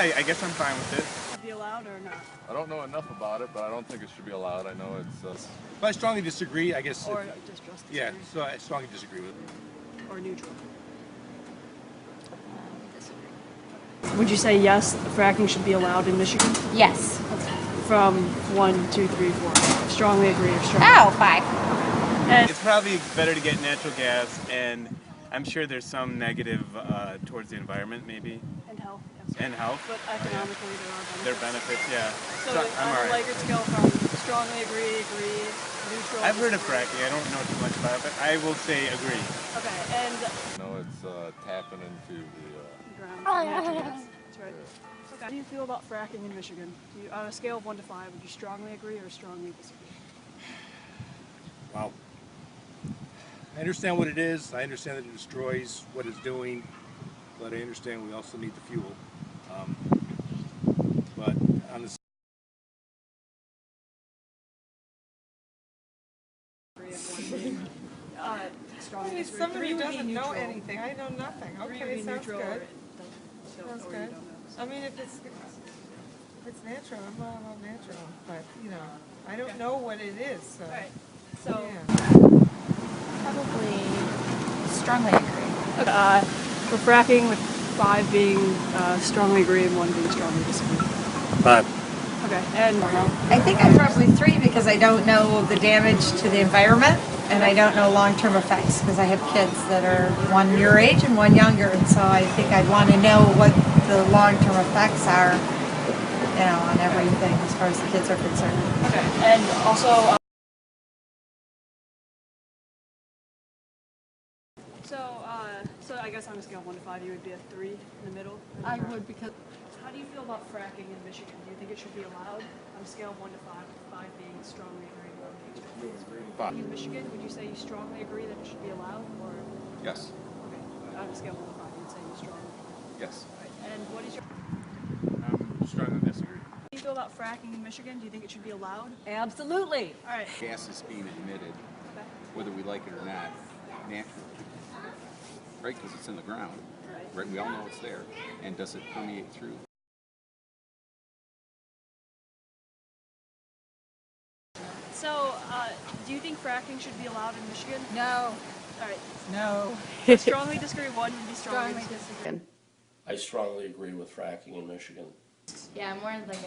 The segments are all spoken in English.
I guess I'm fine with it. Be allowed or not? I don't know enough about it, but I don't think it should be allowed. I know it's... But I strongly disagree, I guess. Or just disagree? Yeah, so I strongly disagree with it. Or neutral? Would you say yes, fracking should be allowed in Michigan? Yes. From 1, 2, 3, 4. Strongly agree or strongly? Oh, 5. And It's probably better to get natural gas, and I'm sure there's some negative towards the environment, maybe. and health. Yes. And health. But economically, Their there are benefits. benefits, yeah. So I'm on a alright. Likert scale from strongly agree, neutral. I've heard of disagree. fracking. I don't know too much about it, but I will say agree. Okay, and No, it's tapping into the... ground. Natural gas. That's right. Okay. How do you feel about fracking in Michigan? Do you, on a scale of 1 to 5, would you strongly agree or strongly disagree? Wow. I understand what it is. I understand that it destroys what it's doing, but I understand we also need the fuel. But on the Strongly disagree. Somebody Three would be doesn't know neutral. anything. I know nothing. Three would Okay, be sounds neutral or good. it doesn't- Sounds or you good. don't know. I mean, if it's natural, I'm all about natural. But you know, I don't know what it is. So. Alright, so Yeah. Probably strongly agree. for fracking, with 5 being strongly agree and 1 being strongly disagree. 5. Okay, and I think I'm probably 3 because I don't know the damage to the environment and I don't know long-term effects because I have kids that are one your age and one younger, and so I think I'd want to know what the long-term effects are, you know, on everything as far as the kids are concerned. okay, and also so I guess on a scale of 1 to 5, you would be a 3 in the middle. I would, because How do you feel about fracking in Michigan? Do you think it should be allowed on a scale of 1 to 5, with 5 being strongly agree and 1 being strongly disagree? In Michigan, would you say you strongly agree that it should be allowed, or Yes. okay, on a scale of 1 to 5, you'd say you strongly agree? Yes. Right. And what is your? Strongly disagree. How do you feel about fracking in Michigan? Do you think it should be allowed? absolutely. All right. Gas is being emitted, Okay. whether we like it or not, naturally. Right, because it's in the ground. Right, we all know it's there. And does it permeate through? So, do you think fracking should be allowed in Michigan? No. All right. No. Strongly disagree. 1 would be strongly disagree. I strongly agree with fracking in Michigan. Yeah, I'm more like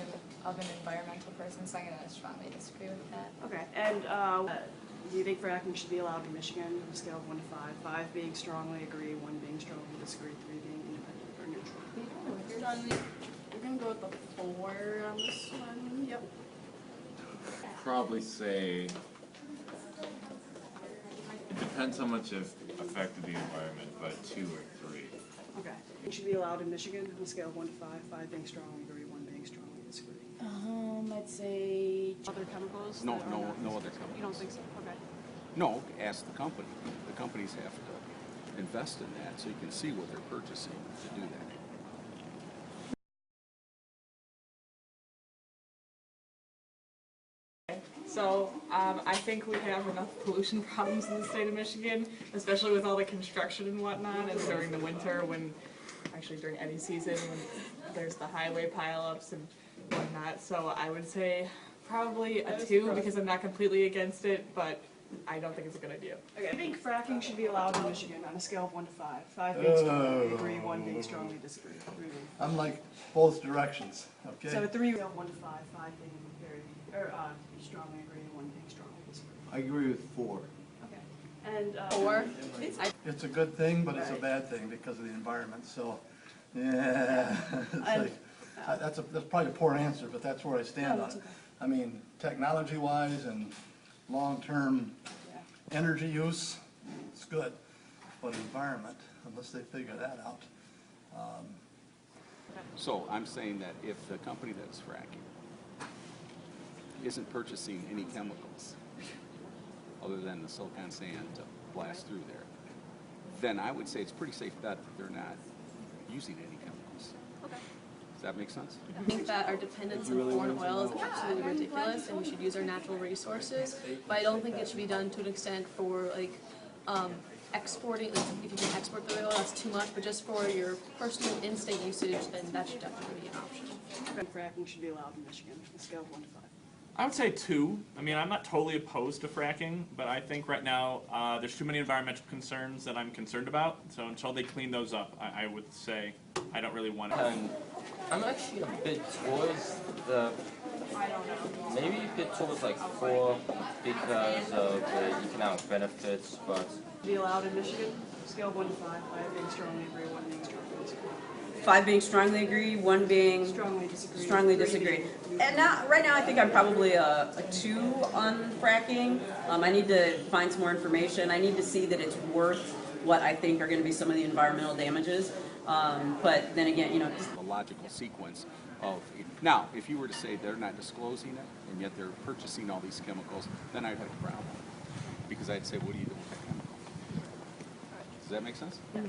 of an environmental person, so I'm going to strongly disagree with that. Okay. And do you think fracking should be allowed in Michigan on a scale of 1 to 5? 5 being strongly agree, 1 being strongly disagree, 3 being independent or neutral. We're going to go with the 4 on this one. Yep. Probably say... It depends how much it affected the environment, but 2 or 3. Okay. It should be allowed in Michigan on a scale of 1 to 5. 5 being strongly agree, 1 being strongly disagree. I'd say Other chemicals? No, that are no, not- no other chemicals. You don't think so? Okay. No, ask the company. The companies have to invest in that so you can see what they're purchasing to do that. So I think we have enough pollution problems in the state of Michigan, especially with all the construction and whatnot, and during the winter actually during any season when there's the highway pileups and whatnot. So I would say probably a 2 because I'm not completely against it, but I don't think it's a good idea. Okay. I think fracking should be allowed in Michigan on a scale of 1 to 5. 5 being strongly agree, 1 being strongly disagree. I'm like both directions, okay? So 3 scale of 1 to 5, 5 being strongly agree, 1 being strongly disagree. I agree with 4. Okay. And 4. It's a good thing, but it's a bad thing because of the environment, so, yeah. It's like, that's probably a poor answer, but that's where I stand on it. I mean, technology-wise and long-term energy use, it's good, but environment, unless they figure that out. So I'm saying that if the company that's fracking isn't purchasing any chemicals other than the silicon sand to blast through there, then I would say it's a pretty safe bet that they're not using any chemicals. Okay. Does that make sense? I think that our dependence on foreign oil is absolutely ridiculous, and we should use our natural resources. But I don't think it should be done to an extent for like exporting, like, if you can export the oil, that's too much, but just for your personal in-state usage, then that should definitely be an option. Fracking should be allowed in Michigan, on a scale of 1 to 5. I would say 2. I mean, I'm not totally opposed to fracking, but I think right now there's too many environmental concerns that I'm concerned about. So until they clean those up, I would say I don't really want to. I'm actually a bit towards the, maybe a bit towards like 4 because of the economic benefits, but. Be allowed in Michigan, scale of 1 to 5, 5 being strongly agree, 1 being strongly disagree. 5 being strongly agree, 1 being Strongly disagree. And now, right now, I think I'm probably a 2 on fracking. I need to find some more information. I need to see that it's worth what I think are going to be some of the environmental damages. But then again, you know, The logical sequence of, now, if you were to say they're not disclosing it, and yet they're purchasing all these chemicals, then I'd have a problem. Because I'd say, what do you do with that chemical? Does that make sense? Yes.